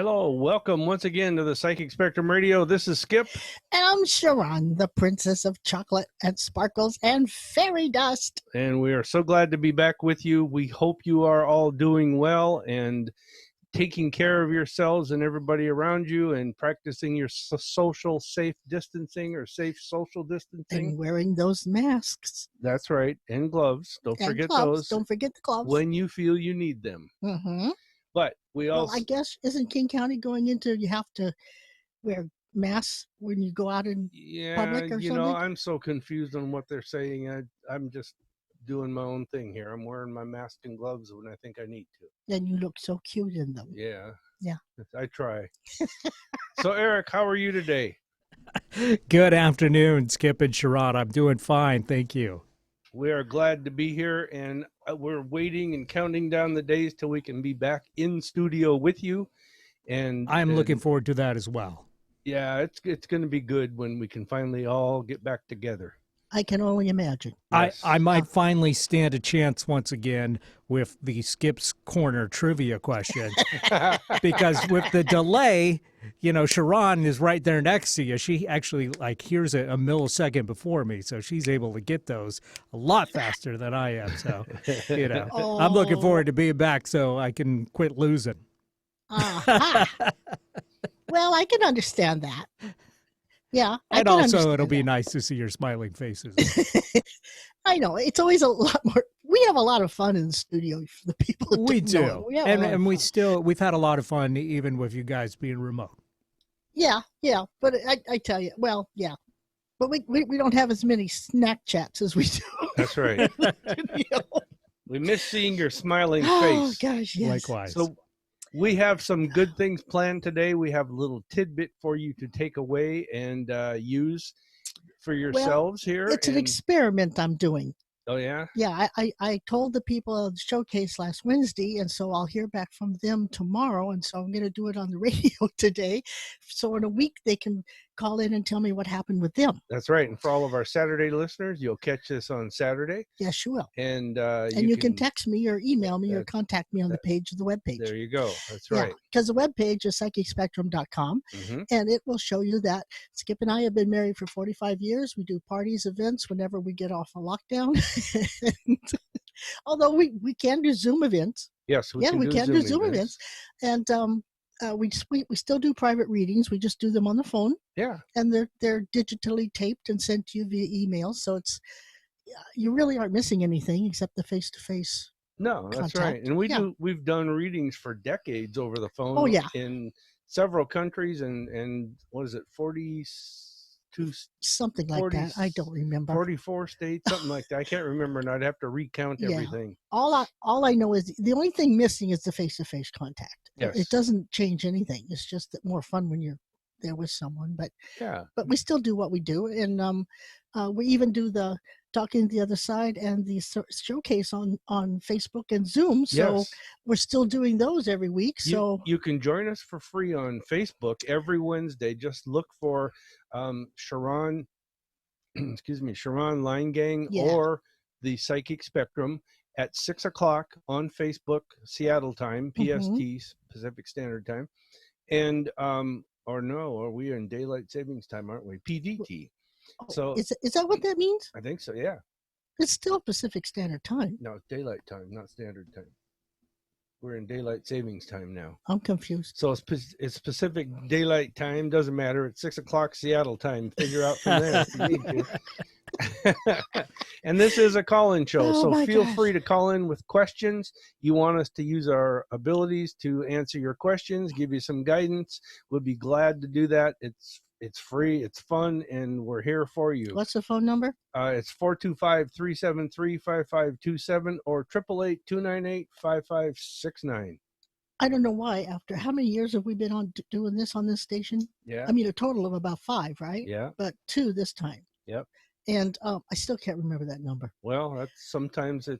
Hello, welcome once again to the Psychic Spectrum Radio. This is Skip. And I'm Sharon, the princess of chocolate and sparkles and fairy dust. And we are so glad to be back with you. We hope you are all doing well and taking care of yourselves and everybody around you and practicing your social safe distancing or safe social distancing. And wearing those masks. That's right. And gloves. Don't forget those. Don't forget the gloves. When you feel you need them. Mm-hmm. But we also... Well, I guess, isn't King County going into, you have to wear masks when you go out in public or something? I'm so confused on what they're saying. I'm just doing my own thing here. I'm wearing my mask and gloves when I think I need to. And you look so cute in them. Yeah. Yeah. I try. So, Eric, how are you today? Good afternoon, Skip and Sharon. I'm doing fine. Thank you. We are glad to be here, and we're waiting and counting down the days till we can be back in studio with you. And I'm looking forward to that as well. Yeah, it's going to be good when we can finally all get back together. I can only imagine. Yes. I might finally stand a chance once again with the Skip's Corner trivia question. Because with the delay, Sharon is right there next to you. She actually hears it a millisecond before me, so she's able to get those a lot faster than I am. So, I'm looking forward to being back so I can quit losing. Uh-huh. Well, I can understand that. Yeah. And also, it'll be nice to see your smiling faces. I know. It's always a lot more. We have a lot of fun in the studio for the people that we do. And we've had a lot of fun even with you guys being remote. Yeah. But I tell you, well, yeah. But we don't have as many snack chats as we do. That's right. We miss seeing your smiling face. Oh, gosh, yes. Likewise. So, we have some good things planned today. We have a little tidbit for you to take away and use for yourselves here. It's an experiment I'm doing. Oh, yeah? Yeah, I told the people of the showcase last Wednesday, and so I'll hear back from them tomorrow, and so I'm going to do it on the radio today. So in a week, they can call in and tell me what happened with them. That's right. And for all of our Saturday listeners, you'll catch this on Saturday. Yes, you will. And you can text me or email me or contact me on the page of the webpage. There you go. That's right. Because the webpage is psychicspectrum.com, and it will show you that Skip and I have been married for 45 years. We do parties, events whenever we get off a lockdown. Although we can do Zoom events. Yes, we can do Zoom events. And we still do private readings. We just do them on the phone. Yeah. And they're digitally taped and sent to you via email. So you really aren't missing anything except the face-to-face. No, that's right. And we've done readings for decades over the phone. Oh, yeah. In several countries and what is it, 42 something like 40, that. I don't remember. 44 states, something like that. I can't remember, and I'd have to recount everything. All I know is the only thing missing is the face-to-face contact. Yes. It doesn't change anything. It's just more fun when you're there with someone. But we still do what we do, and we even do the Talking to the Other Side and the showcase on Facebook and Zoom. So we're still doing those every week. So you can join us for free on Facebook every Wednesday. Just look for Sharon Line Gang or the Psychic Spectrum at 6:00 on Facebook, Seattle time, PST, Pacific Standard Time. And are we in daylight savings time, aren't we? PDT. So is that what that means? I think so, yeah. It's still Pacific Standard Time. No, it's daylight time, not standard time. We're in daylight savings time now. I'm confused. So it's Pacific daylight time. Doesn't matter. It's 6:00 Seattle time. Figure out from there if you need to. And this is a call-in show, so feel free to call in with questions. You want us to use our abilities to answer your questions, give you some guidance. We'll be glad to do that. It's free, it's fun, and we're here for you. What's the phone number? It's 425-373-5527 or 888-298-5569. I don't know why. After how many years have we been on doing this on this station? Yeah. I mean, a total of about 5, right? Yeah. But 2 this time. Yep. And I still can't remember that number. Well, sometimes it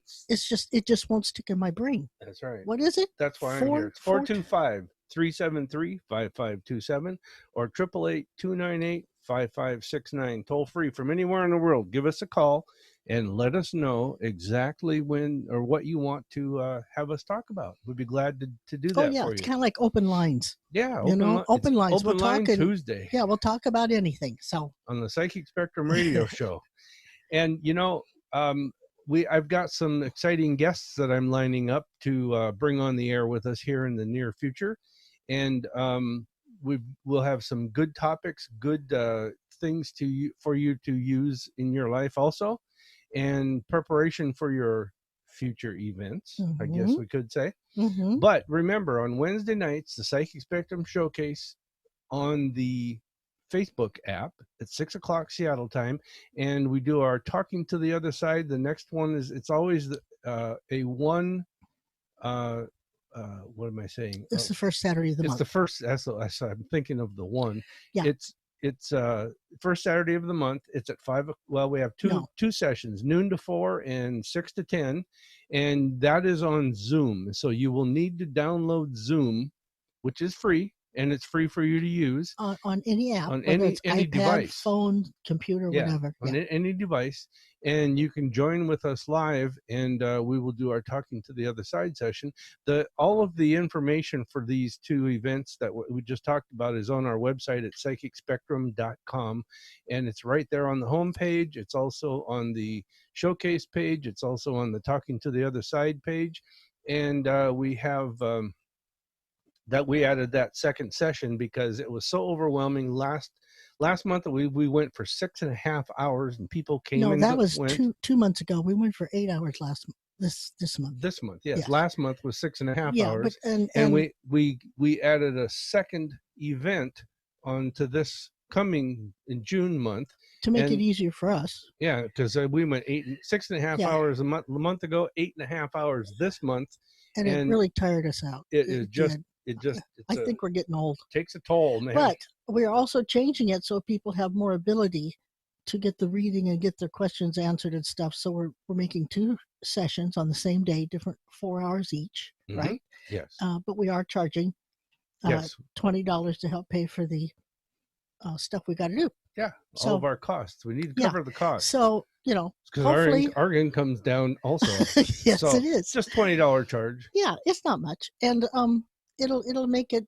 just won't stick in my brain. That's right. What is it? That's why I'm here. It's 425-373-5527 or 888-298-5569. Toll free from anywhere in the world. Give us a call and let us know exactly when or what you want to have us talk about. We'd be glad to do that for it's you. kind of like open lines. Yeah, open lines. Open line Tuesday. Yeah, we'll talk about anything. So on the Psychic Spectrum Radio Show, and I've got some exciting guests that I'm lining up to bring on the air with us here in the near future, and we'll have some good topics, good things for you to use in your life also, and preparation for your future events, I guess we could say. But remember, on Wednesday nights, the Psychic Spectrum Showcase on the Facebook app at 6:00 Seattle time, and we do our Talking to the Other Side. The next one it's always a one. What am I saying? It's the first Saturday of the month. It's the first. I'm thinking of the one. Yeah. It's first Saturday of the month. It's at 5. Well, we have two sessions, noon to 4 and 6 to 10, and that is on Zoom. So you will need to download Zoom, which is free. And it's free for you to use on any app, on any iPad, device, phone, computer, whatever. On any device, and you can join with us live, and we will do our Talking to the Other Side session. All of the information for these two events that we just talked about is on our website at psychicspectrum.com, and it's right there on the home page. It's also on the showcase page. It's also on the Talking to the Other Side page, and we have. That we added that second session because it was so overwhelming. Last month we went for 6.5 hours, and people came. No, that was 2 months ago. We went for 8 hours this month. This month, yes. Last month was 6.5 hours, but, and we added a second event onto this coming in June month to make it easier for us. Yeah, because we went 6.5 hours a month ago, 8.5 hours this month, and it really tired us out. I think we're getting old. Takes a toll, man. But we're also changing it so people have more ability to get the reading and get their questions answered and stuff. So we're making 2 sessions on the same day, different 4 hours each, right? Yes. But we are charging $20 to help pay for the stuff we got to do. Yeah, all of our costs. We need to cover the costs. So, because our income's down also. Yes, so it is. Just $20 charge. Yeah, it's not much, and it'll make it.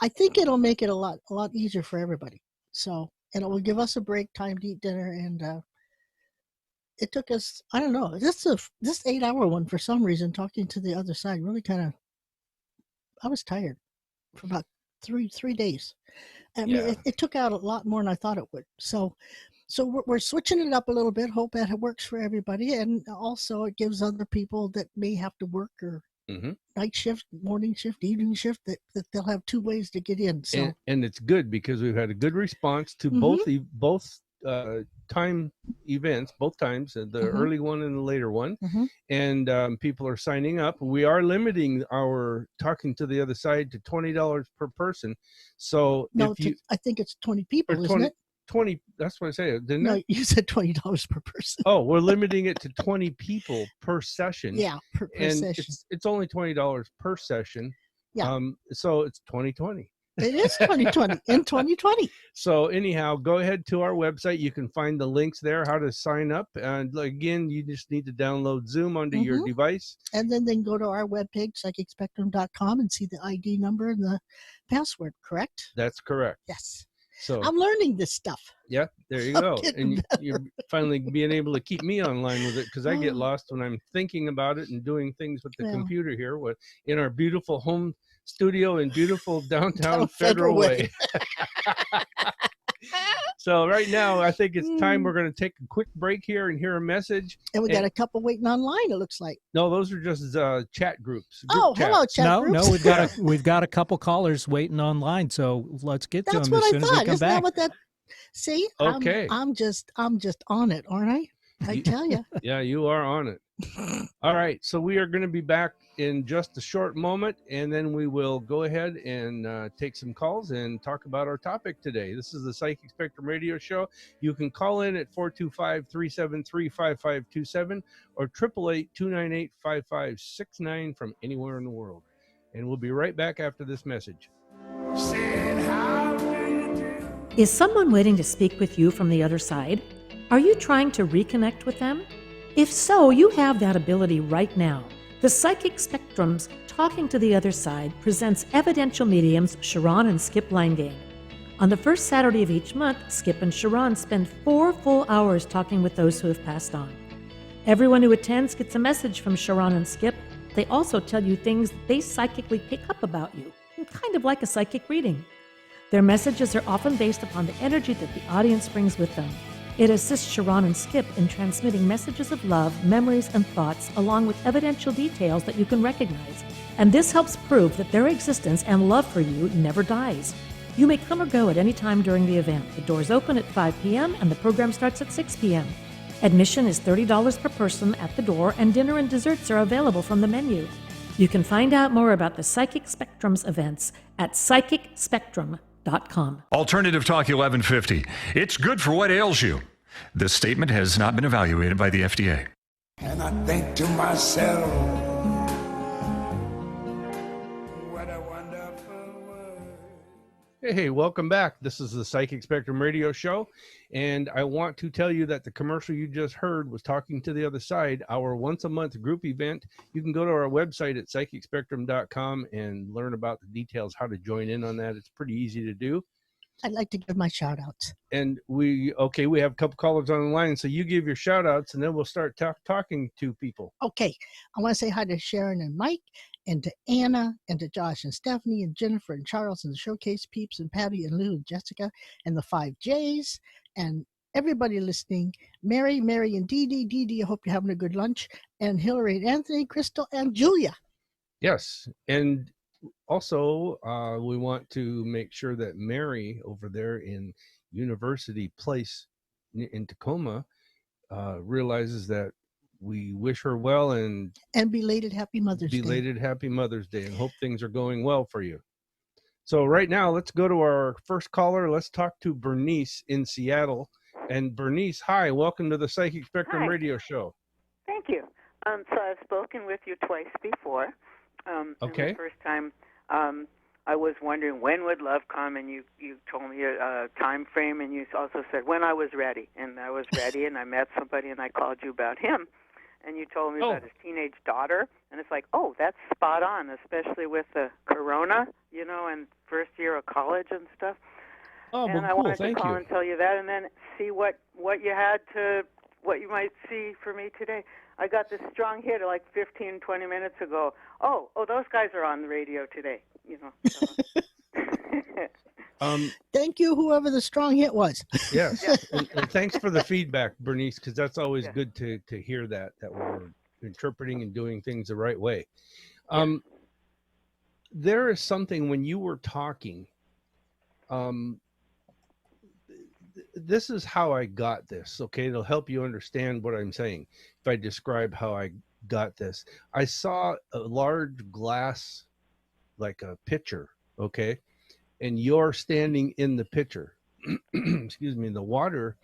I think it'll make it a lot easier for everybody. So, and it will give us a break, time to eat dinner, and it took us. I don't know. This 8-hour one for some reason. Talking to the other side really kind of. I was tired for about three days. I mean, it took out a lot more than I thought it would. So we're switching it up a little bit. Hope that it works for everybody, and also it gives other people that may have to work or night shift, morning shift, evening shift that they'll have 2 ways to get in. So and it's good because we've had a good response to both time events, both times, the early one and the later one, and people are signing up. We are limiting our Talking to the Other Side to $20 per person. So I think it's 20 people, isn't it? 20. That's what I said, didn't I? No, you said $20 per person. Oh, we're limiting it to 20 people per session. Yeah, per session. It's only $20 per session. Yeah. So it's 2020. It is 2020 in 2020. So anyhow, go ahead to our website. You can find the links there, how to sign up. And again, you just need to download Zoom onto your device. And then go to our webpage, psychicspectrum.com, and see the ID number and the password, correct? That's correct. Yes. So I'm learning this stuff. Yeah, there you go. And you're finally being able to keep me online with it, because I get lost when I'm thinking about it and doing things with the computer here in our beautiful home studio in beautiful downtown Federal Way. So right now, I think it's time we're going to take a quick break here and hear a message. And we got a couple waiting online, it looks like. No, those are just chat groups. Hello, chat groups. No, we've got a couple callers waiting online, so let's get to them as soon as we come back. That what that? See, okay. I'm just on it, aren't I? I tell you. Yeah, you are on it. All right, so we are going to be back in just a short moment, and then we will go ahead and take some calls and talk about our topic today. This is the Psychic Spectrum Radio Show. You can call in at 425-373-5527 or 888-298-5569 from anywhere in the world. And we'll be right back after this message. Is someone waiting to speak with you from the other side? Are you trying to reconnect with them? If so, you have that ability right now. The Psychic Spectrum's Talking to the Other Side presents evidential mediums Sharon and Skip Langane. On the first Saturday of each month, Skip and Sharon spend 4 full hours talking with those who have passed on. Everyone who attends gets a message from Sharon and Skip. They also tell you things that they psychically pick up about you, kind of like a psychic reading. Their messages are often based upon the energy that the audience brings with them. It assists Sharon and Skip in transmitting messages of love, memories, and thoughts, along with evidential details that you can recognize. And this helps prove that their existence and love for you never dies. You may come or go at any time during the event. The doors open at 5 p.m. and the program starts at 6 p.m. Admission is $30 per person at the door, and dinner and desserts are available from the menu. You can find out more about the Psychic Spectrum's events at psychicspectrum.com. Alternative Talk 1150. It's good for what ails you. This statement has not been evaluated by the FDA. And I think to myself, what a wonderful world. Hey, welcome back. This is the Psychic Spectrum Radio Show, and I want to tell you that the commercial you just heard was Talking to the Other Side, our once-a-month group event. You can go to our website at psychicspectrum.com and learn about the details, how to join in on that. It's pretty easy to do. I'd like to give my shout-outs. And we have a couple callers on the line, so you give your shout-outs, and then we'll start talking to people. Okay. I want to say hi to Sharon and Mike, and to Anna, and to Josh and Stephanie, and Jennifer and Charles, and the Showcase peeps, and Patty and Lou and Jessica, and the 5 J's, and everybody listening. Mary, and Dee Dee, I hope you're having a good lunch, and Hillary and Anthony, Crystal, and Julia. Yes, and also we want to make sure that Mary over there in University Place in Tacoma realizes that we wish her well and belated Happy Mother's Day. Belated Happy Mother's Day, and hope things are going well for you. So right now, let's go to our first caller. Let's talk to Bernice in Seattle. And Bernice, hi, welcome to the Psychic Spectrum Radio Show. Thank you. So I've spoken with you twice before. Okay. And the first time, I was wondering when would love come, and you told me a time frame, and you also said when I was ready, and I was ready, and I met somebody, and I called you about him, and you told me about his teenage daughter, and it's like, oh, that's spot on, especially with the corona, and first year of college and stuff. Oh, and I wanted to call and tell you that, and then see what you might see for me today. I got this strong hit like 15, 20 minutes ago. Oh, those guys are on the radio today. So. Thank you, whoever the strong hit was. Yes, and thanks for the feedback, Bernice, because that's always good to hear that we're interpreting and doing things the right way. There is something when you were talking. This is how I got this, okay? It'll help you understand what I'm saying. If I describe how I got this, I saw a large glass, like a pitcher, okay? And you're standing in the pitcher. Excuse me, the water,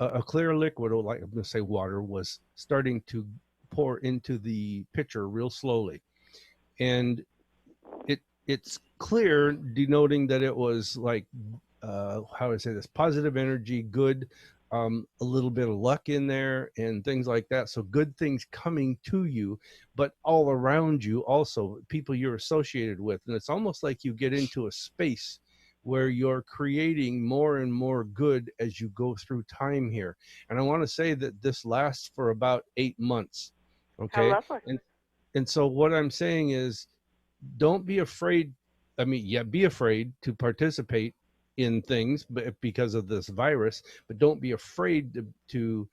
a clear liquid, like I'm going to say water, was starting to pour into the pitcher real slowly. And it's clear, denoting that it was like, how do I say this, positive energy, good, a little bit of luck in there and things like that. So good things coming to you, but all around you also people you're associated with. And it's almost like you get into a space where you're creating more and more good as you go through time here. And I want to say that this lasts for about 8 months. Okay. And so what I'm saying is, don't be afraid. I mean, be afraid to participate in things, but because of this virus, but don't be afraid to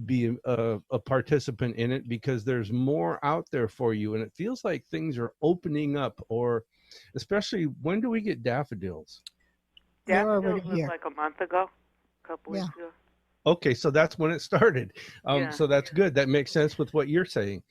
be a participant in it, because there's more out there for you. And it feels like things are opening up, or especially, when do we get daffodils? Daffodils was like a month ago, a couple weeks ago. Okay, so that's when it started. So that's good. That makes sense with what you're saying.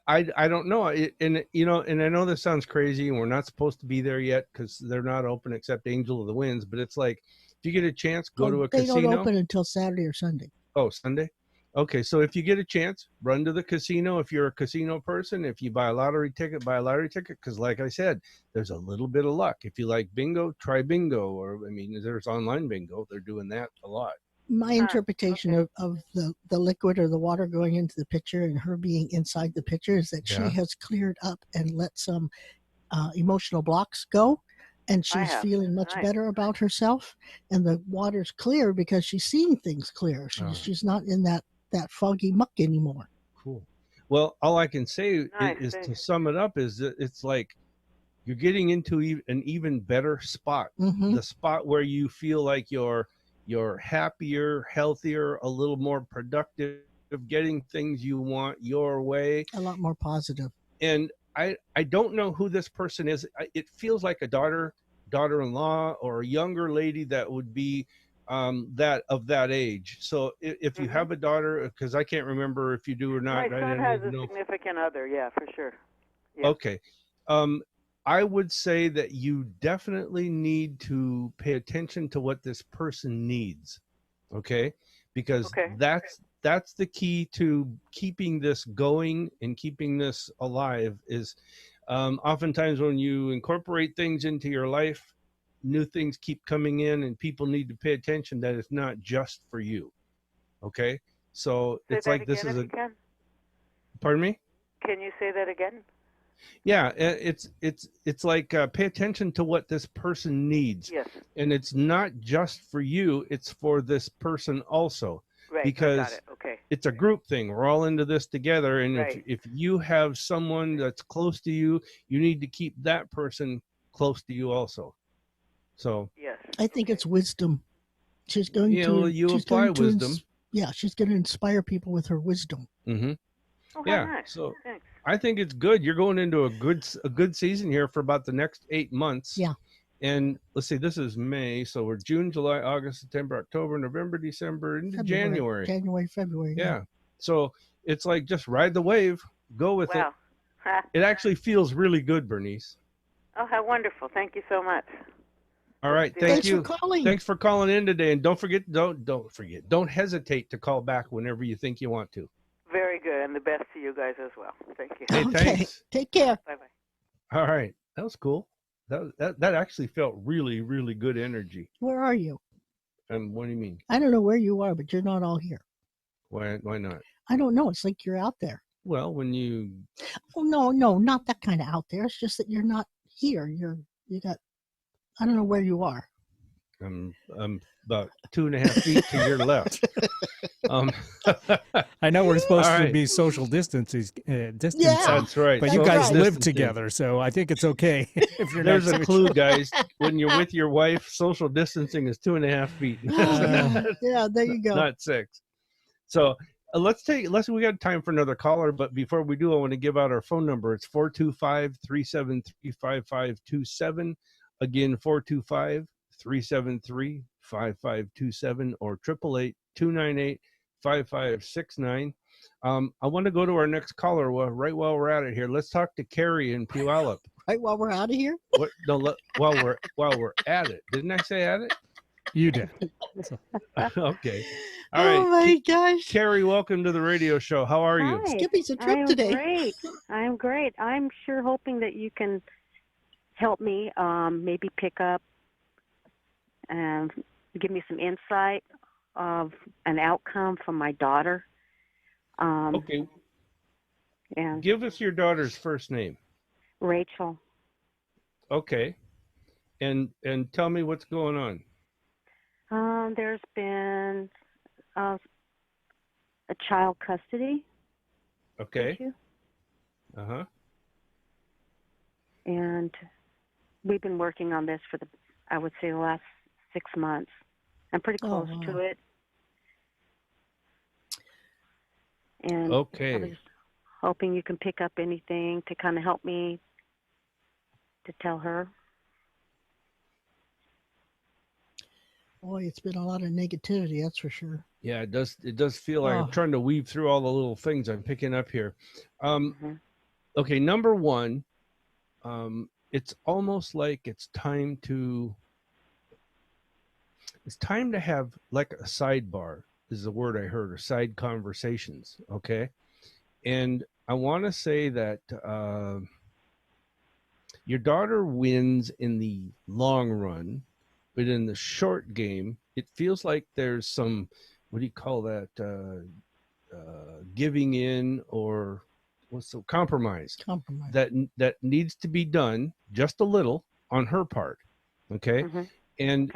I don't know. And I know this sounds crazy, and we're not supposed to be there yet because they're not open except Angel of the Winds. But it's like, if you get a chance, go to a casino. They don't open until Saturday or Sunday. Oh, Sunday? Okay, so if you get a chance, run to the casino. If you're a casino person, if you buy a lottery ticket, buy a lottery ticket. Because like I said, there's a little bit of luck. If you like bingo, try bingo. Or, I mean, there's online bingo. They're doing that a lot. My interpretation of the liquid or the water going into the pitcher and her being inside the pitcher is that she has cleared up and let some emotional blocks go, and she's feeling much better about herself. And the water's clear because she's seeing things clear. She's not in that foggy muck anymore. Cool. Well, all I can say is to sum it up is that it's like you're getting into an even better spot. The spot where you feel like you're happier, healthier, a little more productive, getting things you want your way. A lot more positive. And I don't know who this person is. It feels like a daughter-in-law, or a younger lady that would be that of that age. So if you have a daughter, because I can't remember if you do or not. My son has a significant other. Yeah, for sure. Yeah. Okay. I would say that you definitely need to pay attention to what this person needs. Okay. Because that's the key to keeping this going and keeping this alive is oftentimes when you incorporate things into your life, new things keep coming in and people need to pay attention that it's not just for you. Okay. So it's like this is pardon me? Can you say that again? Yeah, it's like pay attention to what this person needs. Yes. And it's not just for you, it's for this person also. Right. Because it's a group thing. We're all into this together. And if you have someone that's close to you, you need to keep that person close to you also. So yes. I think it's wisdom. She's going to apply wisdom. She's going to inspire people with her wisdom. Mm-hmm. Oh, yeah. Nice. So thanks. I think it's good. You're going into a good season here for about the next 8 months. Yeah. And let's see, this is May, so we're June, July, August, September, October, November, December, into January. February. Yeah. So it's like just ride the wave, go with it. Wow. It actually feels really good, Bernice. Oh, how wonderful! Thank you so much. All right, Thanks for calling. Thanks for calling in today, and don't hesitate to call back whenever you think you want to. Very good, and the best to you guys as well. Thank you. Hey, thanks. Take care. Bye-bye. All right, that was cool. That actually felt really, really good energy. Where are you? What do you mean? I don't know where you are, but you're not all here. Why not? I don't know. It's like you're out there. Well, when you... Oh, no, not that kind of out there. It's just that you're not here. You got... I don't know where you are. I'm about 2.5 feet to your left. I know we're supposed to be social distancing. Yeah, that's right. But you guys live together, so I think it's okay if you're There's a clue, guys. When you're with your wife, social distancing is 2.5 feet. Yeah, there you go. Not 6. So we got time for another caller, but before we do, I want to give out our phone number. It's 425-373-5527. Again, 425-373-5527 or 888-298-5569. I want to go to our next caller right while we're at it here. Let's talk to Carrie in Puyallup. Right while we're out of here? What? No, while we're at it. Didn't I say at it? You did. Okay. All right. Oh my gosh. Carrie, welcome to the radio show. How are you? Hi. Skippy's a trip today. I'm great. I'm sure hoping that you can help me maybe pick up and give me some insight of an outcome from my daughter. Okay. And give us your daughter's first name. Rachel. Okay. And tell me what's going on. There's been a child custody Okay. issue. Uh-huh. And we've been working on this for I would say the last 6 months. I'm pretty close to it. And okay. I was hoping you can pick up anything to kind of help me to tell her. Boy, it's been a lot of negativity, that's for sure. Yeah, it does feel like I'm trying to weave through all the little things I'm picking up here. Okay, number one, it's almost like it's time to have like a sidebar is the word I heard, or side conversations. Okay. And I want to say that your daughter wins in the long run, but in the short game, it feels like there's some, what do you call that, giving in, or what's the compromise that needs to be done just a little on her part. Okay. And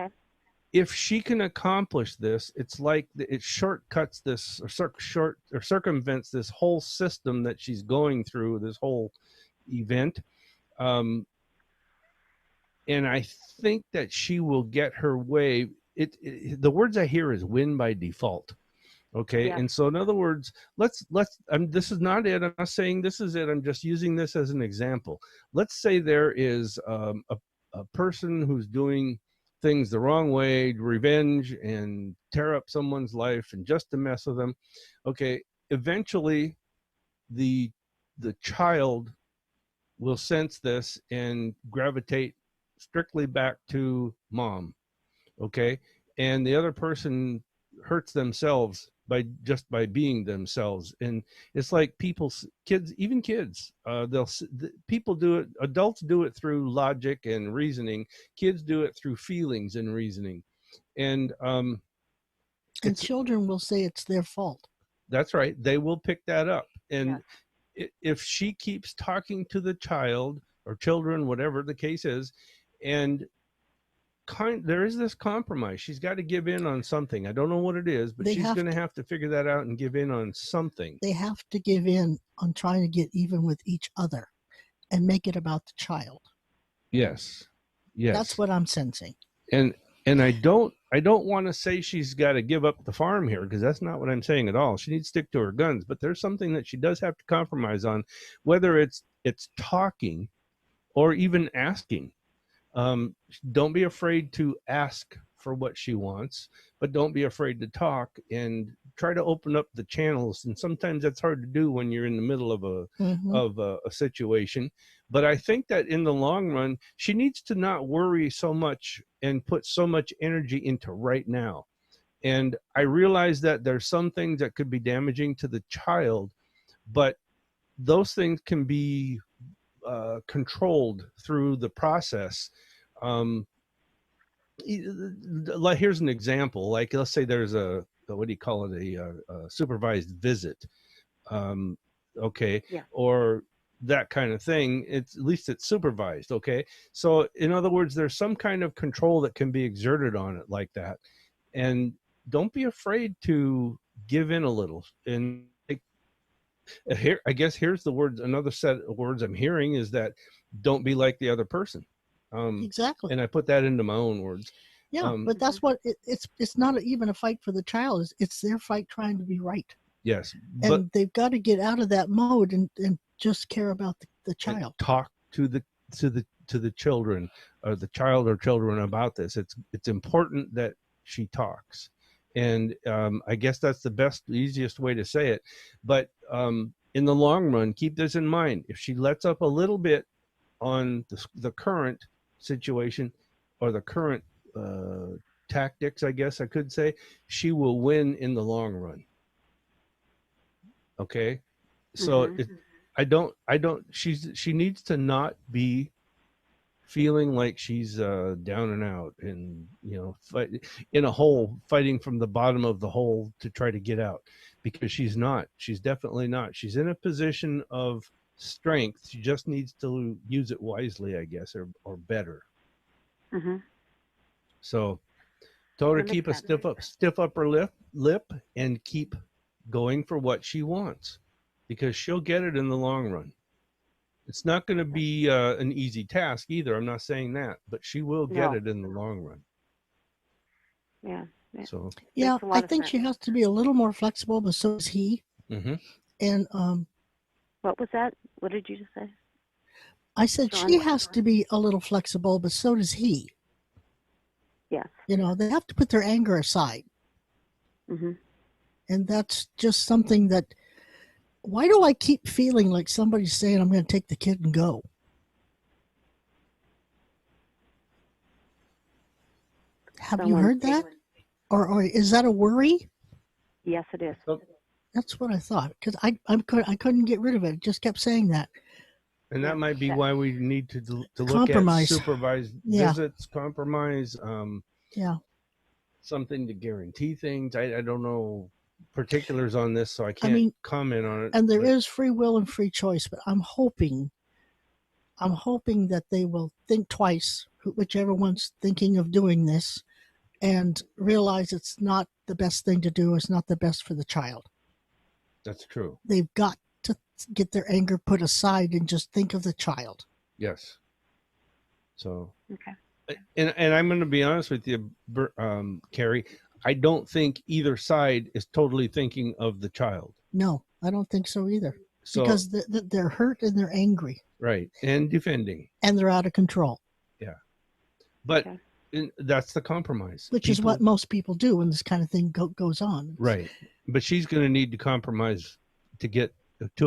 if she can accomplish this, it's like it shortcuts this, or circumvents this whole system that she's going through, this whole event. And I think that she will get her way. The words I hear is win by default. Okay. Yeah. And so in other words, let's, this is not it. I'm not saying this is it. I'm just using this as an example. Let's say there is a person who's doing things the wrong way, revenge, and tear up someone's life and just to mess with them. Okay. Eventually the child will sense this and gravitate strictly back to mom. Okay. And the other person hurts themselves by being themselves. And it's like kids, people do it, adults do it through logic and reasoning, kids do it through feelings and reasoning. And children will say it's their fault. That's right. They will pick that up. And if she keeps talking to the child or children, whatever the case is, and there is this compromise. She's got to give in on something. I don't know what it is, but she's going to have to figure that out and give in on something. They have to give in on trying to get even with each other and make it about the child. Yes. Yes. That's what I'm sensing. And I don't want to say she's got to give up the farm here, because that's not what I'm saying at all. She needs to stick to her guns, but there's something that she does have to compromise on, whether it's talking or even asking. Don't be afraid to ask for what she wants, but don't be afraid to talk and try to open up the channels. And sometimes that's hard to do when you're in the middle of a situation. But I think that in the long run, she needs to not worry so much and put so much energy into right now. And I realize that there's some things that could be damaging to the child, but those things can be controlled through the process. Here's an example. Like, let's say there's a supervised visit, okay, or that kind of thing. At least it's supervised. Okay, so in other words, there's some kind of control that can be exerted on it like that, and don't be afraid to give in a little. And here, I guess here's the words. Another set of words I'm hearing is that don't be like the other person. Exactly. And I put that into my own words. Yeah, but that's what it's not even a fight for the child. It's their fight trying to be right. Yes, and they've got to get out of that mode and just care about the child. Talk to the children, or the child or children about this. It's important that she talks. And I guess that's the easiest way to say it. But in the long run, keep this in mind. If she lets up a little bit on the current situation or the current tactics, I guess I could say, she will win in the long run. Okay? So she needs to not be feeling like she's down and out and, fight in a hole, fighting from the bottom of the hole to try to get out, because she's definitely not. She's in a position of strength. She just needs to use it wisely, I guess, or better. So tell her to keep a stiff upper lip and keep going for what she wants, because she'll get it in the long run. It's not going to be an easy task either. I'm not saying that, but she will get it in the long run. Yeah. So I think she has to be a little more flexible, but so is he. And what was that? What did you just say? I said she has to be a little flexible, but so does he. Yes. They have to put their anger aside. And that's just something that. Why do I keep feeling like somebody's saying I'm going to take the kid and go? Have you heard that? Or is that a worry? Yes, it is. That's what I thought, because I couldn't get rid of it. It just kept saying that. And that might be why we need to look compromise. at supervised visits, compromise. something to guarantee things. I don't know particulars on this, so I can't comment on it. And there is free will and free choice, but I'm hoping that they will think twice, whichever one's thinking of doing this, and realize it's not the best thing to do. It's not the best for the child. That's true. They've got to get their anger put aside and just think of the child. Yes. So. Okay. And I'm going to be honest with you, Carrie. I don't think either side is totally thinking of the child. No, I don't think so either. So, because they're hurt and they're angry. Right. And defending. And they're out of control. Yeah. But that's the compromise. Which is what most people do when this kind of thing goes on. Right. But she's going to need to compromise to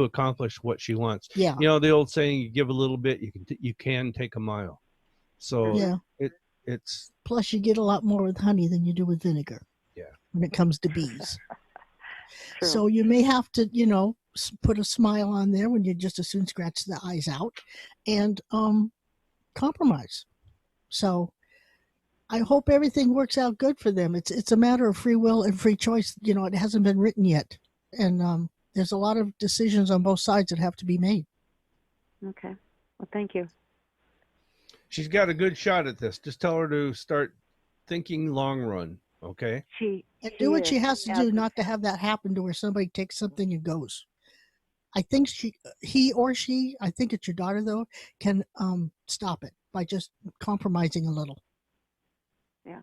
accomplish what she wants. Yeah. You know, the old saying, you give a little bit, you can take a mile. So it's plus you get a lot more with honey than you do with vinegar. Yeah. When it comes to bees. So you may have to, put a smile on there when you just as soon scratch the eyes out and compromise. So I hope everything works out good for them. It's a matter of free will and free choice. It hasn't been written yet. And there's a lot of decisions on both sides that have to be made. Okay. Well, thank you. She's got a good shot at this. Just tell her to start thinking long run, okay? And do what she has to do not to have that happen to where somebody takes something and goes. I think he or she, I think it's your daughter though, can stop it by just compromising a little. Yeah.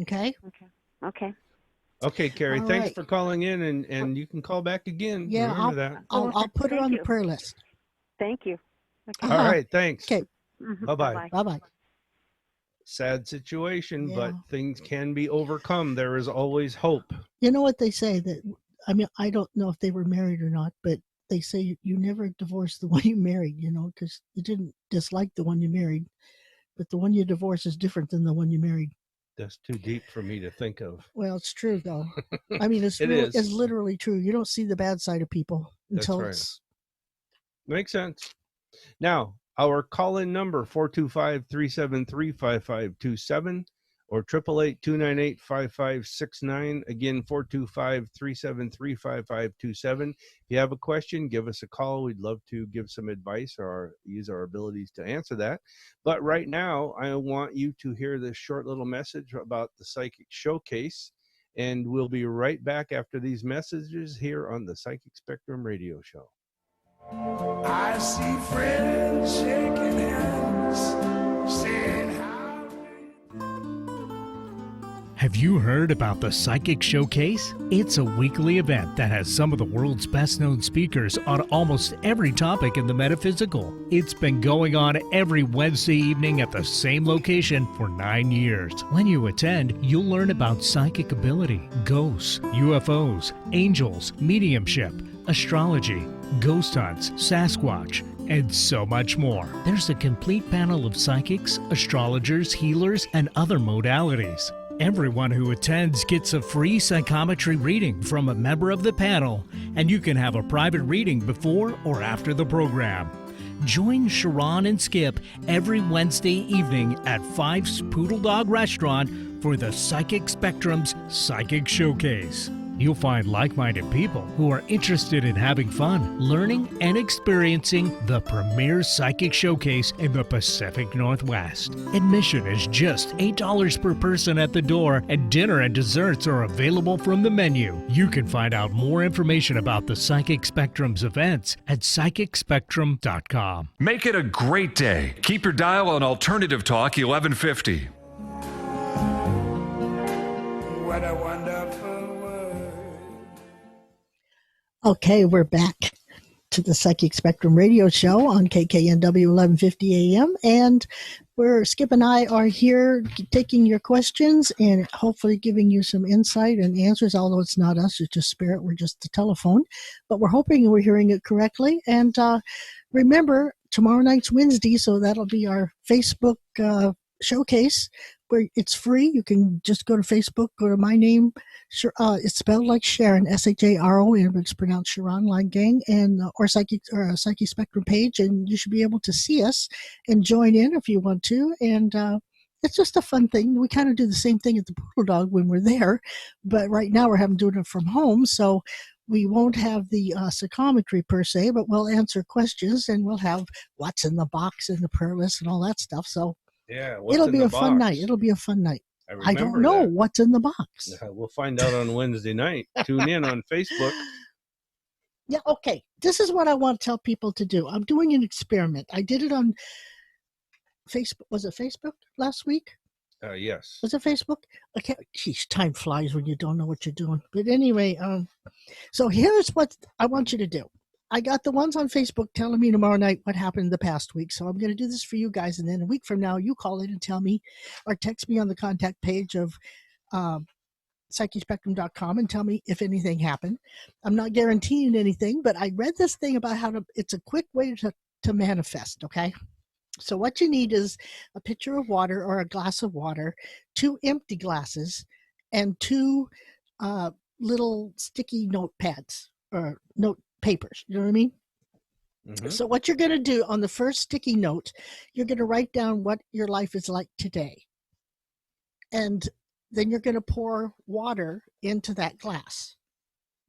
Okay? Okay, Carrie, thanks for calling in, and you can call back again. Yeah, Remember I'll put her on the prayer list. Thank you. Okay. All right, thanks. Okay. Bye-bye. Bye-bye. Sad situation, but things can be overcome. There is always hope. You know what they say I don't know if they were married or not, but they say you never divorce the one you married, because you didn't dislike the one you married, but the one you divorce is different than the one you married. That's too deep for me to think of. Well, it's true though. It's literally true. You don't see the bad side of people until it's. Makes sense. Now, our call-in number, 425-373-5527 or 888-298-5569. Again, 425-373-5527. If you have a question, give us a call. We'd love to give some advice or use our abilities to answer that. But right now, I want you to hear this short little message about the Psychic Showcase. And we'll be right back after these messages here on the Psychic Spectrum Radio Show. I see friends shaking hands, saying how. Have you heard about the Psychic Showcase? It's a weekly event that has some of the world's best-known speakers on almost every topic in the metaphysical. It's been going on every Wednesday evening at the same location for 9 years. When you attend, you'll learn about psychic ability, ghosts, UFOs, angels, mediumship, astrology, ghost hunts, Sasquatch, and so much more. There's a complete panel of psychics, astrologers, healers, and other modalities. Everyone who attends gets a free psychometry reading from a member of the panel, and you can have a private reading before or after the program. Join Sharon and Skip every Wednesday evening at Fife's Poodle Dog Restaurant for the Psychic Spectrum's Psychic Showcase. You'll find like-minded people who are interested in having fun, learning, and experiencing the premier psychic showcase in the Pacific Northwest. Admission is just $8 per person at the door, and dinner and desserts are available from the menu. You can find out more information about the Psychic Spectrum's events at psychicspectrum.com. Make it a great day. Keep your dial on Alternative Talk 1150. What a wonderful. Okay, we're back to the Psychic Spectrum Radio Show on KKNW 1150 AM, and Skip and I are here taking your questions and hopefully giving you some insight and answers, although it's not us, it's just Spirit, we're just the telephone, but we're hoping we're hearing it correctly. And remember, tomorrow night's Wednesday, so that'll be our Facebook showcase, where it's free. You can just go to Facebook, go to my name. It's spelled like Sharon, Sharon, but it's pronounced Sharon Line Gang, and or Psychic Spectrum page, and you should be able to see us and join in if you want to. And it's just a fun thing. We kind of do the same thing at the Poodle Dog when we're there, but right now we're doing it from home, so we won't have the psychometry per se, but we'll answer questions and we'll have what's in the box and the prayer list and all that stuff. So yeah, it'll be a fun night. It'll be a fun night. I don't know what's in the box. We'll find out on Wednesday night. Tune in on Facebook. Yeah, okay. This is what I want to tell people to do. I'm doing an experiment. I did it on Facebook. Was it Facebook last week? Yes. Was it Facebook? Okay. Geez, time flies when you don't know what you're doing. But anyway, so here's what I want you to do. I got the ones on Facebook telling me tomorrow night what happened in the past week. So I'm going to do this for you guys. And then a week from now, you call in and tell me or text me on the contact page of psychicspectrum.com and tell me if anything happened. I'm not guaranteeing anything, but I read this thing about it's a quick way to manifest, okay? So what you need is a pitcher of water or a glass of water, 2 empty glasses, and 2 little sticky notepads or note papers. You know what I mean? Mm-hmm. So what you're going to do on the first sticky note, you're going to write down what your life is like today. And then you're going to pour water into that glass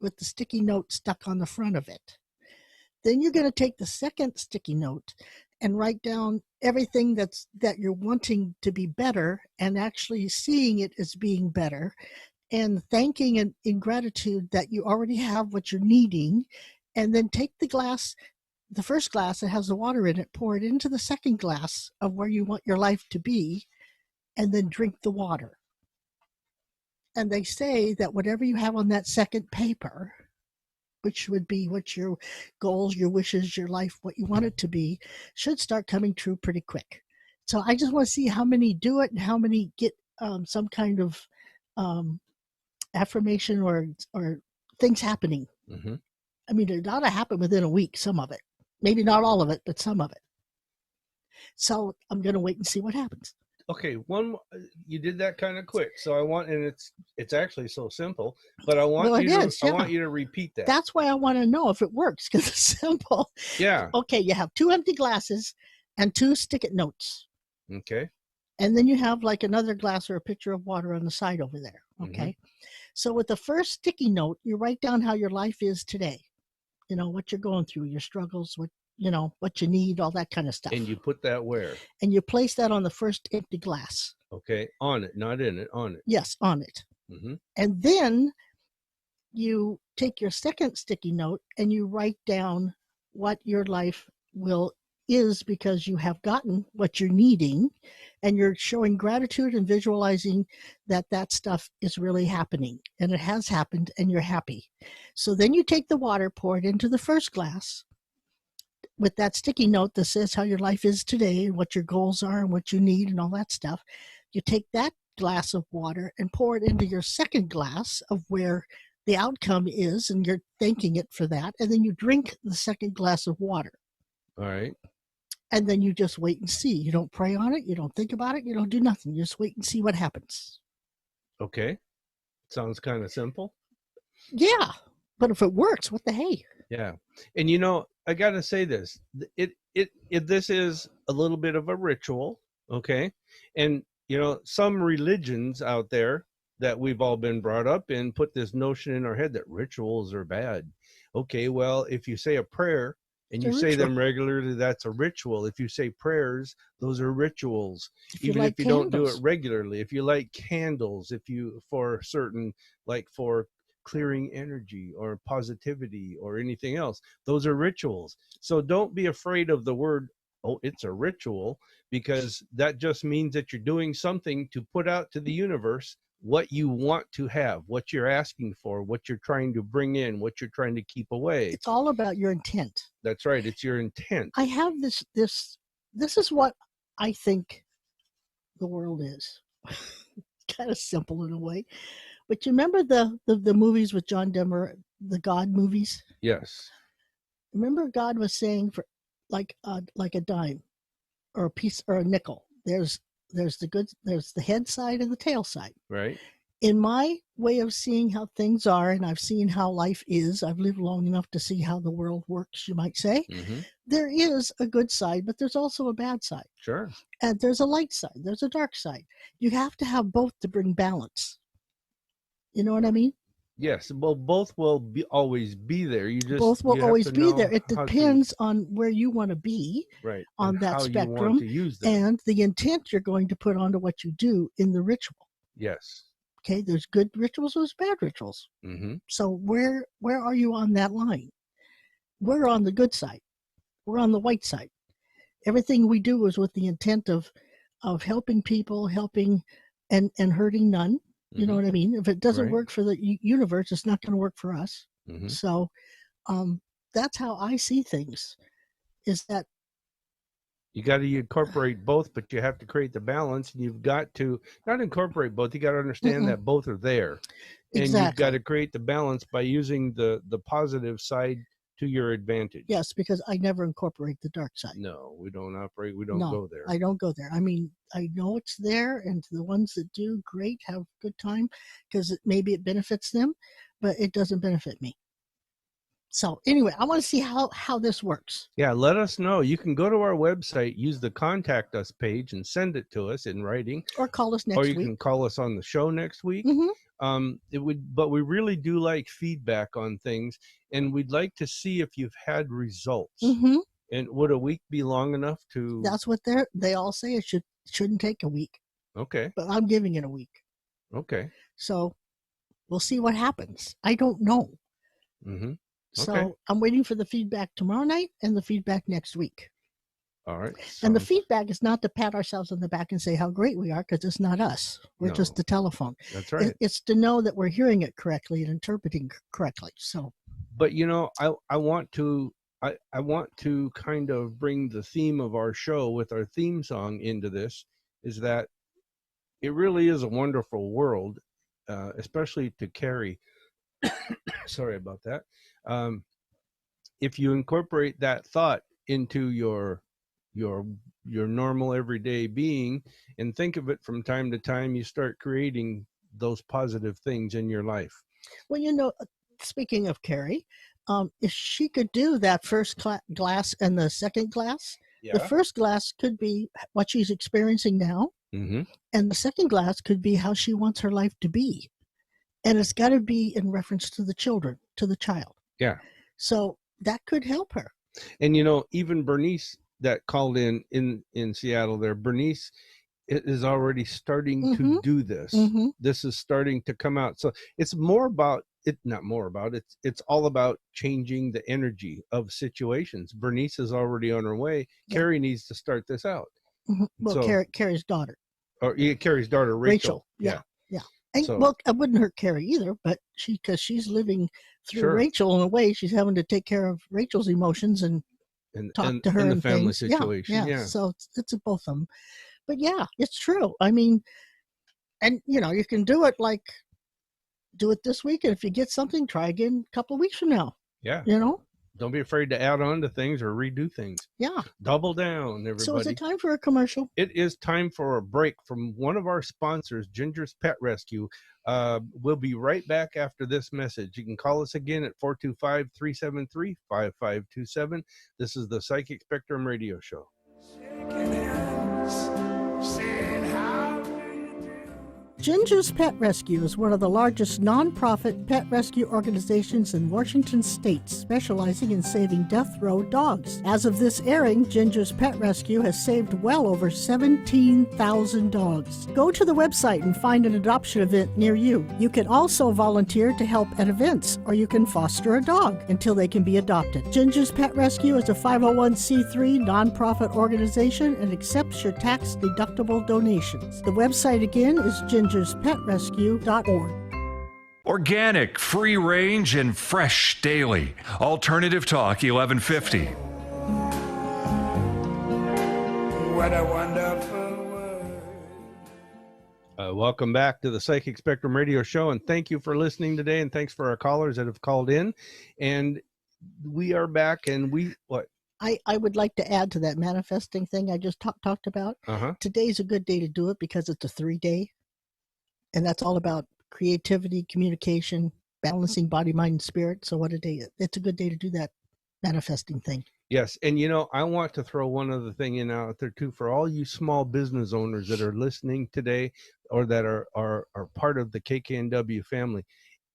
with the sticky note stuck on the front of it. Then you're going to take the second sticky note and write down everything that you're wanting to be better and actually seeing it as being better and thanking and in gratitude that you already have what you're needing. And then take the first glass that has the water in it, pour it into the second glass of where you want your life to be, and then drink the water. And they say that whatever you have on that second paper, which would be what your goals, your wishes, your life, what you want it to be, should start coming true pretty quick. So I just want to see how many do it and how many get some kind of affirmation or things happening. Mm-hmm. I mean, it ought to happen within a week, some of it. Maybe not all of it, but some of it. So I'm going to wait and see what happens. Okay, you did that kind of quick, so I want, and it's actually so simple, but I want I want you to repeat that. That's why I want to know if it works, because it's simple. Yeah. Okay, you have 2 empty glasses and 2 stick-it notes. Okay. And then you have like another glass or a pitcher of water on the side over there. Okay. Mm-hmm. So with the first sticky note, you write down how your life is today. You know, what you're going through, your struggles, what you need, all that kind of stuff. And you put that where? And you place that on the first empty glass. Okay, on it, not in it, on it. Yes, on it. Mm-hmm. And then you take your second sticky note and you write down what your life is because you have gotten what you're needing, and you're showing gratitude and visualizing that stuff is really happening, and it has happened, and you're happy. So then you take the water, pour it into the first glass with that sticky note that says how your life is today and what your goals are and what you need and all that stuff. You take that glass of water and pour it into your second glass of where the outcome is, and you're thanking it for that, and then you drink the second glass of water. All right. And then you just wait and see. You don't pray on it. You don't think about it. You don't do nothing. You just wait and see what happens. Okay. Sounds kind of simple. Yeah. But if it works, what the hey? Yeah. And I got to say this. This is a little bit of a ritual. Okay. And, some religions out there that we've all been brought up in put this notion in our head that rituals are bad. Okay. Well, if you say a prayer, and you say them regularly, that's a ritual. If you say prayers, those are rituals. Even if you don't do it regularly. If you light candles, for clearing energy or positivity or anything else, those are rituals. So don't be afraid of the word, it's a ritual, because that just means that you're doing something to put out to the universe what you want to have, what you're asking for, what you're trying to bring in, what you're trying to keep away. It's all about your intent. That's right. It's your intent. I have this is what I think the world is. Kind of simple in a way. But you remember the movies with John Denver, the God movies? Yes. Remember God was saying for like a dime or a piece or a nickel. There's the head side and the tail side. Right. in my way of seeing how things are, and I've seen how life is, I've lived long enough to see how the world works, you might say, there is a good side, but there's also a bad side. Sure. And there's a light side, there's a dark side. You have to have both to bring balance. You know what I mean? Yes. Well, both will always be there. Both will always be there. It depends on where you want to be on that how spectrum you want to use them. and the intent you're going to put onto what you do in the ritual. Yes. Okay, there's good rituals, there's bad rituals. So where are you on that line? We're on the good side. We're on the white side. Everything we do is with the intent of helping people, helping and hurting none. You know what I mean? If it doesn't work for the universe, it's not going to work for us. So that's how I see things, is that you got to incorporate both, but you have to create the balance, and you've got to not incorporate both. You got to understand that both are there, and you've got to create the balance by using the positive side to your advantage. Yes, because I never incorporate the dark side. No, we don't operate. We don't go there. I don't go there. I mean, I know it's there, and the ones that do, great, have a good time, because maybe it benefits them, but it doesn't benefit me. So anyway, I want to see how this works. Yeah, let us know. You can go to our website, use the contact us page, and send it to us in writing, or call us next week. Or you can call us on the show next week. But we really do like feedback on things, and we'd like to see if you've had results. And would a week be long enough to? That's what they all say. It shouldn't take a week. Okay. But I'm giving it a week. Okay. So we'll see what happens. I don't know. So I'm waiting for the feedback tomorrow night and the feedback next week. All right. And the feedback is not to pat ourselves on the back and say how great we are, because it's not us. We're just the telephone. That's right. It's to know that we're hearing it correctly and interpreting correctly. So. But I want to kind of bring the theme of our show with our theme song into this, is that it really is a wonderful world, especially to Carrie. Sorry about that. If you incorporate that thought into your normal everyday being and think of it from time to time, you start creating those positive things in your life. Well, speaking of Carrie, if she could do that first glass and the second glass, the first glass could be what she's experiencing now, and the second glass could be how she wants her life to be. And it's got to be in reference to the child. Yeah. So that could help her. And, even Bernice that called in Seattle there, Bernice is already starting to do this. This is starting to come out. So it's it's all about changing the energy of situations. Bernice is already on her way. Yeah. Carrie needs to start this out. Well, Carrie's daughter. Carrie's daughter, Rachel. Yeah. And, well, I wouldn't hurt Carrie either, but because she's living through Rachel in a way, she's having to take care of Rachel's emotions and talk to her and the family things. situation. Yeah. So it's both of them. But yeah, it's true. I mean, and you can do it this week, and if you get something, try again a couple of weeks from now. Yeah. Don't be afraid to add on to things or redo things. Yeah. Double down, everybody. So is it time for a commercial? It is time for a break from one of our sponsors, Ginger's Pet Rescue. We'll be right back after this message. You can call us again at 425-373-5527. This is the Psychic Spectrum Radio Show. Ginger's Pet Rescue is one of the largest nonprofit pet rescue organizations in Washington state, specializing in saving death row dogs. As of this airing, Ginger's Pet Rescue has saved well over 17,000 dogs. Go to the website and find an adoption event near you. You can also volunteer to help at events, or you can foster a dog until they can be adopted. Ginger's Pet Rescue is a 501c3 nonprofit organization and accepts your tax-deductible donations. The website again is gingerspetrescue.org. Organic, free range, and fresh daily. Alternative Talk 1150. What a wonderful world. Welcome back to the Psychic Spectrum Radio Show, and thank you for listening today, and thanks for our callers that have called in. And we are back, and I would like to add to that manifesting thing I just talked about. Today's a good day to do it because it's a 3-day. And that's all about creativity, communication, balancing body, mind, and spirit. So what a day. It's a good day to do that manifesting thing. Yes. And, I want to throw one other thing in out there, too, for all you small business owners that are listening today or that are part of the KKNW family.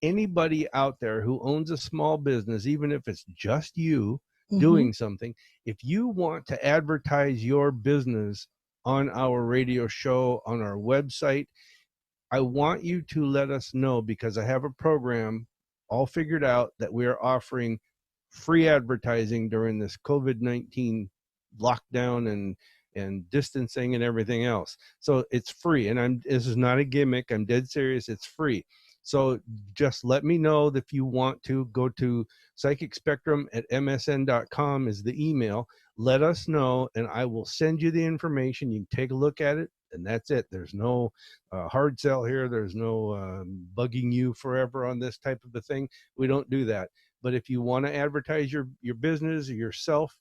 Anybody out there who owns a small business, even if it's just you doing something, if you want to advertise your business on our radio show, on our website, I want you to let us know, because I have a program all figured out that we are offering free advertising during this COVID-19 lockdown and distancing and everything else. So it's free, and this is not a gimmick. I'm dead serious. It's free. So just let me know if you want to. Go to psychicspectrum@msn.com is the email. Let us know, and I will send you the information. You can take a look at it, and that's it. There's no hard sell here. There's no bugging you forever on this type of a thing. We don't do that. But if you want to advertise your business or yourself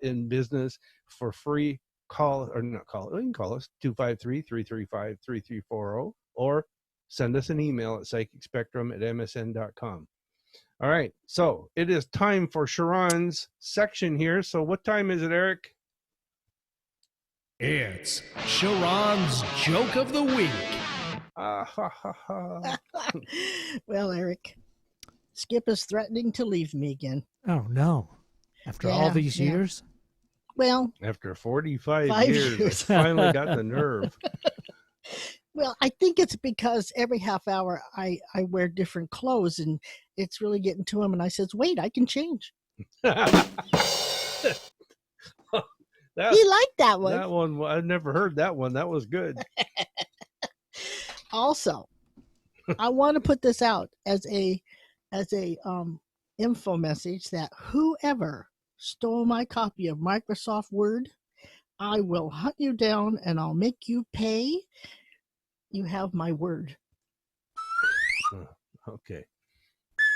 in business for free, you can call us 253-335-3340 or send us an email at psychicspectrum@msn.com. All right, so it is time for Sharon's section here. So what time is it, Eric? It's Sharon's Joke of the Week. Well, Eric, Skip is threatening to leave me again. Oh, no. After all these years? Well, after 45 years, I finally got the nerve. Well, I think it's because every half hour I wear different clothes, and it's really getting to him. And I says, wait, I can change. He liked that one. That one, I've never heard that one. That was good. Also, I want to put this out as a info message that whoever stole my copy of Microsoft Word, I will hunt you down and I'll make you pay. You have my word. Okay.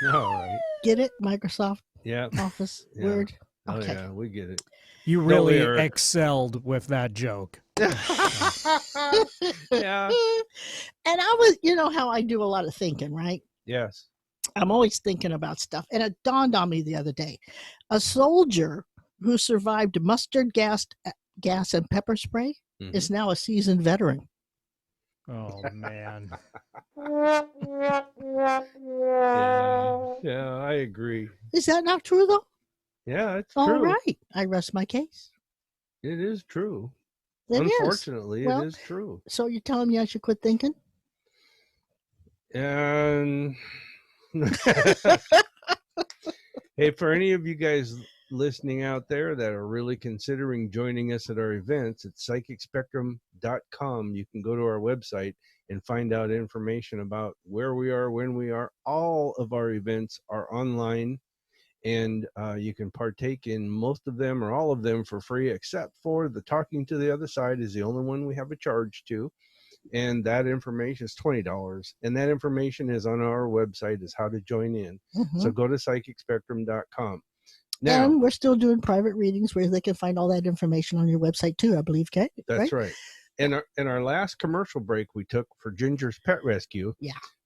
All right. Get it? Microsoft Office Word. Okay. Oh, yeah, we get it. You really excelled with that joke. Yeah. And I was, how I do a lot of thinking, right? Yes. I'm always thinking about stuff. And it dawned on me the other day. A soldier who survived mustard gas and pepper spray is now a seasoned veteran. Oh, man. Yeah, I agree. Is that not true, though? Yeah, it's true. All right. I rest my case. It is true. Unfortunately, it is true. So you're telling me I should quit thinking? And hey, for any of you guys listening out there that are really considering joining us at our events at psychicspectrum.com, you can go to our website and find out information about where we are, when we are. All of our events are online, and you can partake in most of them or all of them for free, except for the Talking to the Other Side is the only one we have a charge to. And that information is $20. And that information is on our website, is how to join in. So go to psychicspectrum.com. Now, and we're still doing private readings where they can find all that information on your website too, I believe, Kate. That's right. In our last commercial break we took for Ginger's Pet Rescue,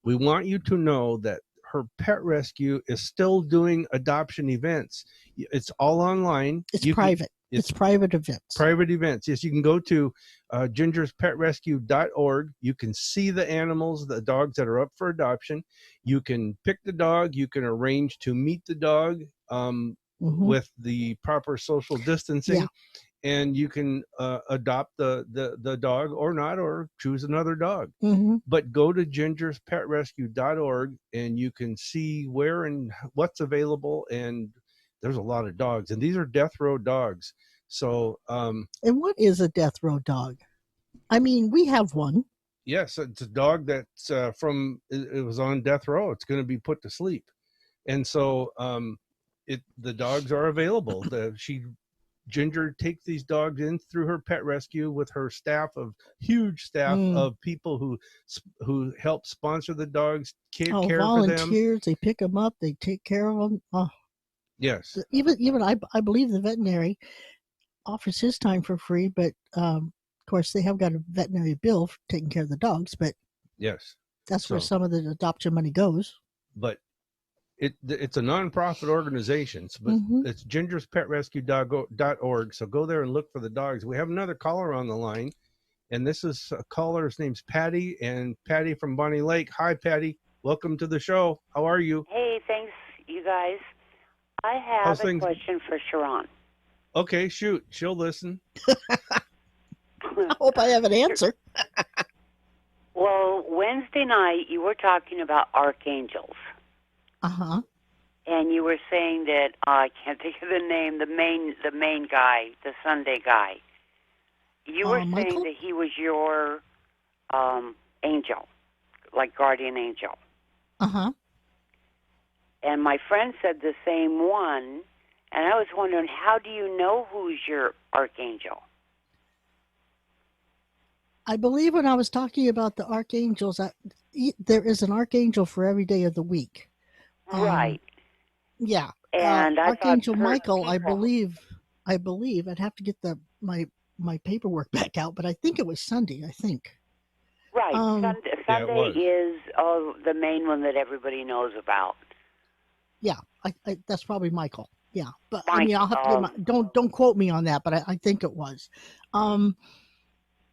we want you to know that her pet rescue is still doing adoption events. It's all online. It's private. It's private events. Private events. Yes, you can go to gingerspetrescue.org. You can see the animals, the dogs that are up for adoption. You can pick the dog. You can arrange to meet the dog with the proper social distancing. And you can adopt the dog or not, or choose another dog. But go to gingerspetrescue.org and you can see where and what's available. And there's a lot of dogs, and these are death row dogs. So, and what is a death row dog? I mean, we have one. Yes, it's a dog that's it was on death row. It's going to be put to sleep, and so the dogs are available. Ginger takes these dogs in through her pet rescue with her huge staff of people who help sponsor the dogs, care for them. Volunteers, they pick them up, they take care of them. Oh. Yes. Even I believe the veterinary offers his time for free, but of course they have got a veterinary bill for taking care of the dogs. But yes, That's where some of the adoption money goes. But it's a nonprofit organization, but it's gingerspetrescue.org. So go there and look for the dogs. We have another caller on the line, and this is a caller. His name's Patty, and Patty from Bonnie Lake. Hi, Patty. Welcome to the show. How are you? Hey, thanks, you guys. I have a question for Sharon. Okay, shoot. She'll listen. I hope I have an answer. Well, Wednesday night you were talking about archangels. Uh-huh. And you were saying that I can't think of the name, the main guy, the Sunday guy. You were Michael? saying that he was your angel, like guardian angel. Uh-huh. And my friend said the same one, and I was wondering, how do you know who's your archangel? I believe when I was talking about the archangels, there is an archangel for every day of the week. Right. Yeah. And Archangel Michael, I believe I'd have to get my paperwork back out, but I think it was Sunday, I think. Right. Sunday is the main one that everybody knows about. Yeah, I that's probably Michael. Yeah, but Michael, I mean, I'll have to get don't quote me on that, but I think it was.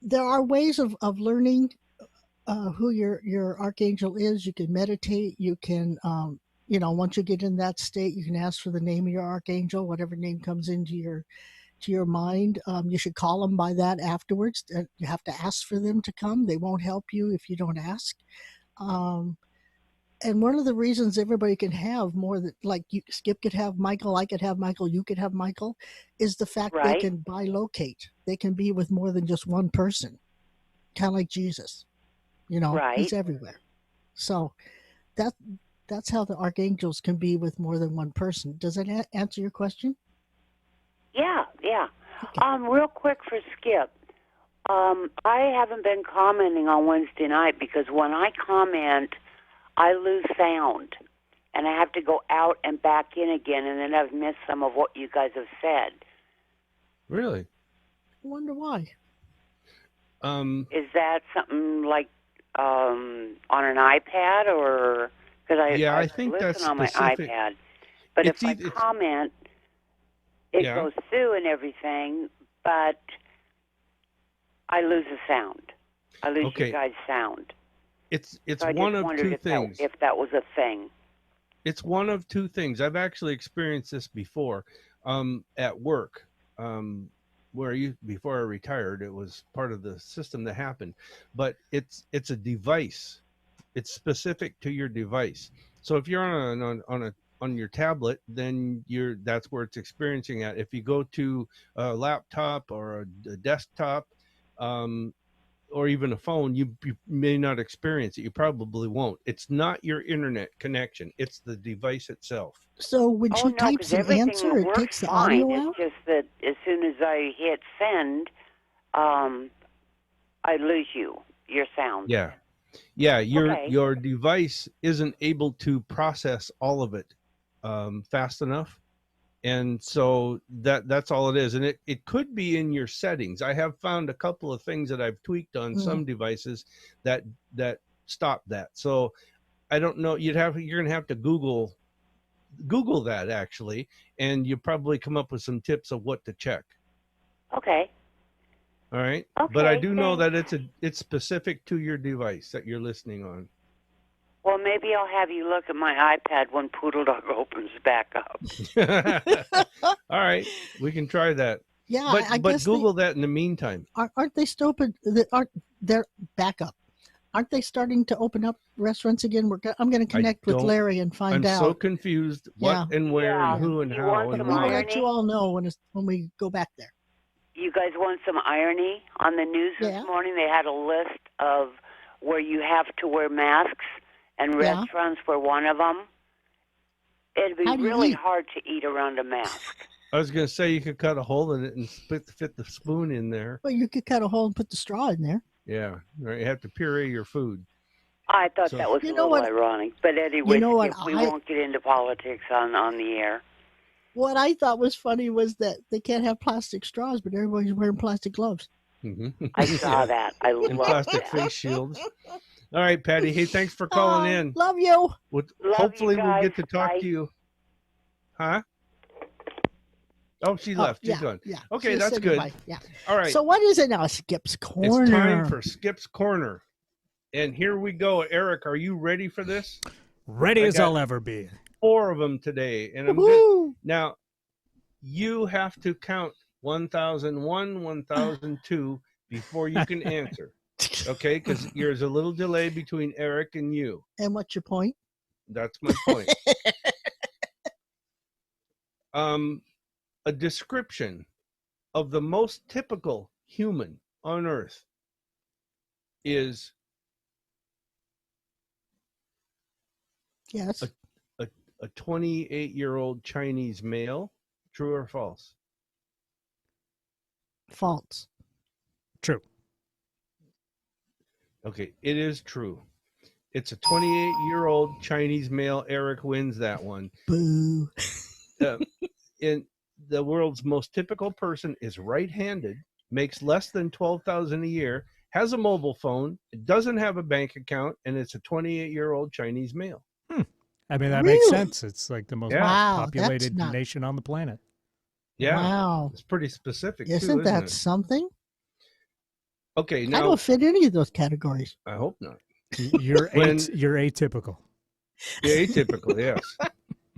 There are ways of learning who your archangel is. You can meditate. You can, once you get in that state, you can ask for the name of your archangel, whatever name comes into your mind. You should call them by that afterwards. You have to ask for them to come. They won't help you if you don't ask. And one of the reasons everybody can have more than, like Skip could have Michael, I could have Michael, you could have Michael, is the fact they can bilocate. They can be with more than just one person, kind of like Jesus. He's everywhere. So that's how the archangels can be with more than one person. Does that answer your question? Yeah. Okay. Real quick for Skip. I haven't been commenting on Wednesday night because when I comment, I lose sound, and I have to go out and back in again, and then I've missed some of what you guys have said. Really? I wonder why. Is that something like on an iPad, or because I think listen that's on my specific. iPad, but if I comment, it goes through and everything, but I lose the sound. I lose you guys' sound. It's so one of two things. If that was a thing. It's one of two things. I've actually experienced this before at work. Before I retired, it was part of the system that happened. But it's a device. It's specific to your device. So if you're on your tablet, then that's where it's experiencing at. If you go to a laptop or a desktop, or even a phone, you may not experience it. You probably won't. It's not your internet connection. It's the device itself. So when she types an answer, it takes the audio out? It's just that as soon as I hit send, I lose your sound. Yeah. Your device isn't able to process all of it fast enough. And so that's all it is. And it could be in your settings. I have found a couple of things that I've tweaked on some devices that stop that. So I don't know. You're going to have to Google that actually, and you probably come up with some tips of what to check. Okay. All right. Okay, but I do know that it's specific to your device that you're listening on. Well, maybe I'll have you look at my iPad when Poodle Dog opens back up. All right, we can try that. Yeah, but Google that in the meantime. Aren't they still they're back up? Aren't they starting to open up restaurants again? I'm going to connect with Larry and find out. I'm so confused what and where and who and how. And we'll let you all know when we go back there. You guys want some irony? On the news this morning, they had a list of where you have to wear masks. And restaurants were one of them. It'd be really hard to eat around a mask. I was going to say you could cut a hole in it and fit the spoon in there. Well, you could cut a hole and put the straw in there. Yeah, right. You have to puree your food. I thought that was a little ironic. But anyway, we won't get into politics on the air. What I thought was funny was that they can't have plastic straws, but everybody's wearing plastic gloves. Mm-hmm. I saw that. I love plastic that. face shields. All right, Patty. Hey, thanks for calling in. Love you. Hopefully you we'll guys. get to talk Bye. to you. Huh? Oh, she left. She's Yeah, gone. yeah. Okay, She that's said good. goodbye. Yeah. All right. So what is it now? Skip's Corner. It's time for Skip's Corner. And here we go. Eric, are you ready for this? Ready as I'll ever be. 4 of them today. And now, you have to count 1001, 1002 before you can answer. Okay? Because there's a little delay between Eric and you. And what's your point? That's my point. A description of the most typical human on Earth is yes a 28-year-old Chinese male. True or false? False. True. Okay, it is true. It's a 28-year-old Chinese male. Eric wins that one. Boo. In the world's most typical person is right-handed, makes less than $12,000 a year, has a mobile phone, doesn't have a bank account, and it's a 28-year-old Chinese male. I mean, that Really? makes sense. It's like the most Wow, populated that's not- nation on the planet. Yeah. Wow. It's pretty specific, Isn't too, that isn't it? something? Okay, I now don't fit any of those categories. I hope not. You're you're atypical. Yeah, atypical, yes.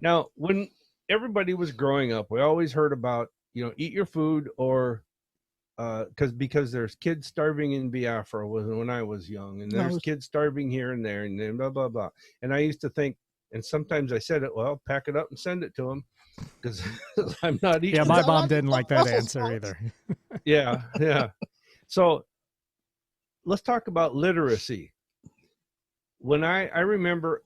Now, when everybody was growing up, we always heard about, eat your food, or because there's kids starving in Biafra when I was young, and there's kids starving here and there, and then blah, blah, blah. And I used to think, and sometimes I said it, well, pack it up and send it to them, because I'm not eating. Yeah, my mom didn't like that answer either. Yeah. So let's talk about literacy. When I remember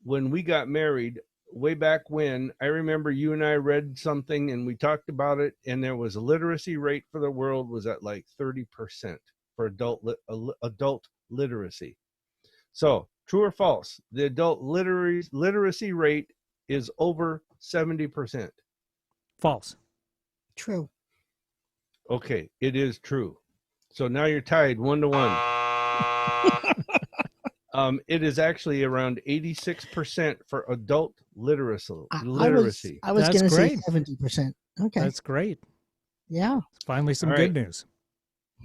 when we got married way back when, I remember you and I read something and we talked about it, and there was a literacy rate for the world was at like 30% for adult literacy. So, true or false? The adult literacy rate is over 70%. False. True. Okay, it is true. So now you're tied 1-1. It is actually around 86% for adult literacy. I was going to say 70%. Okay. That's great. Yeah. It's finally some All good right. news.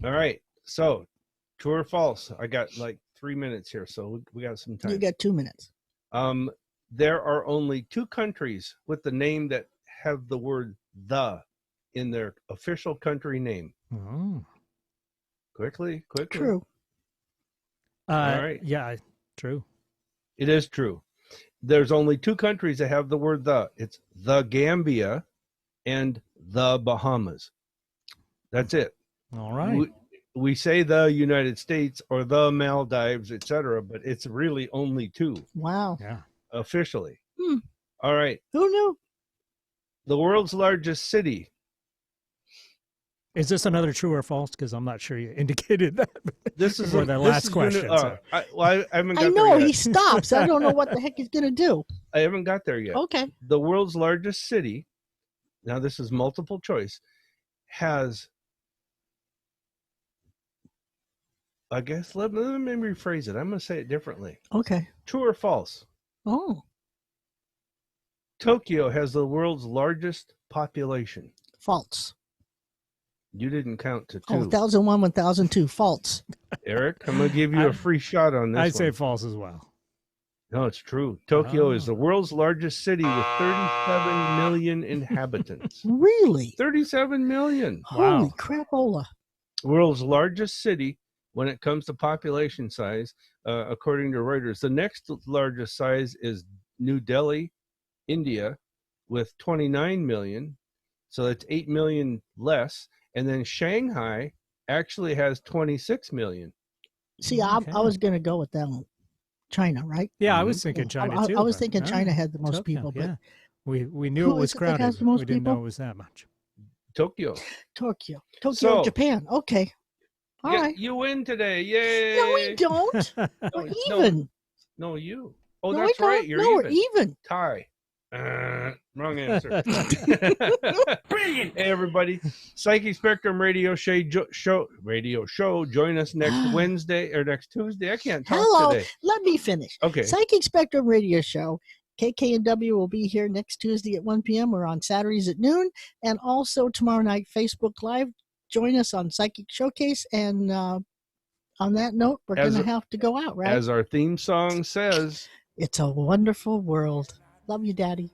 All right. So, true or false? I got like 3 minutes here, so we got some time. You got 2 minutes. There are only 2 countries with the name that have the word "the" in their official country name. Oh. Quickly. True. All right. Yeah, true. It is true. There's only 2 countries that have the word "the." It's the Gambia and the Bahamas. That's it. All right. We say the United States or the Maldives, etc., but it's really only 2. Wow. Yeah. Officially. All right. Who knew? The world's largest city. Is this another true or false? Because I'm not sure you indicated that. This is for the last question. I haven't got I know there yet. he stops. I don't know what the heck he's going to do. I haven't got there yet. Okay. The world's largest city, now this is multiple choice, has, I guess, let me rephrase it. I'm going to say it differently. Okay. True or false? Oh. Tokyo has the world's largest population. False. You didn't count to 2. Oh, 1001, 1002. False. Eric, I'm going to give you a free shot on this. I'd say false as well. No, it's true. Tokyo is the world's largest city with 37 million inhabitants. Really? 37 million. Holy crapola. World's largest city when it comes to population size, according to Reuters. The next largest size is New Delhi, India, with 29 million. So that's 8 million less. And then Shanghai actually has 26 million. See, I was going to go with that one. China, right? Yeah, I was thinking China too. I was thinking China had the most Tokyo, people, but yeah. We knew it was crowded. Has the most We didn't people? know it was that much. Tokyo, so, Japan. Okay, all right. You win today! Yay! No, we don't. We're even. No, you. Oh, No, that's we right. don't. You're no, even. we're even. Tie. Wrong answer. Brilliant. Hey, everybody. Psychic Spectrum radio show. Join us next Wednesday or next Tuesday. I can't talk today. Let me finish. Okay. Psychic Spectrum radio show. KKNW will be here next Tuesday at 1 p.m. We're on Saturdays at noon. And also tomorrow night, Facebook Live. Join us on Psychic Showcase. And on that note, we're going to have to go out, right? As our theme song says, it's a wonderful world. Love you, Daddy.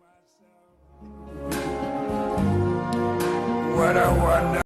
What a wonder.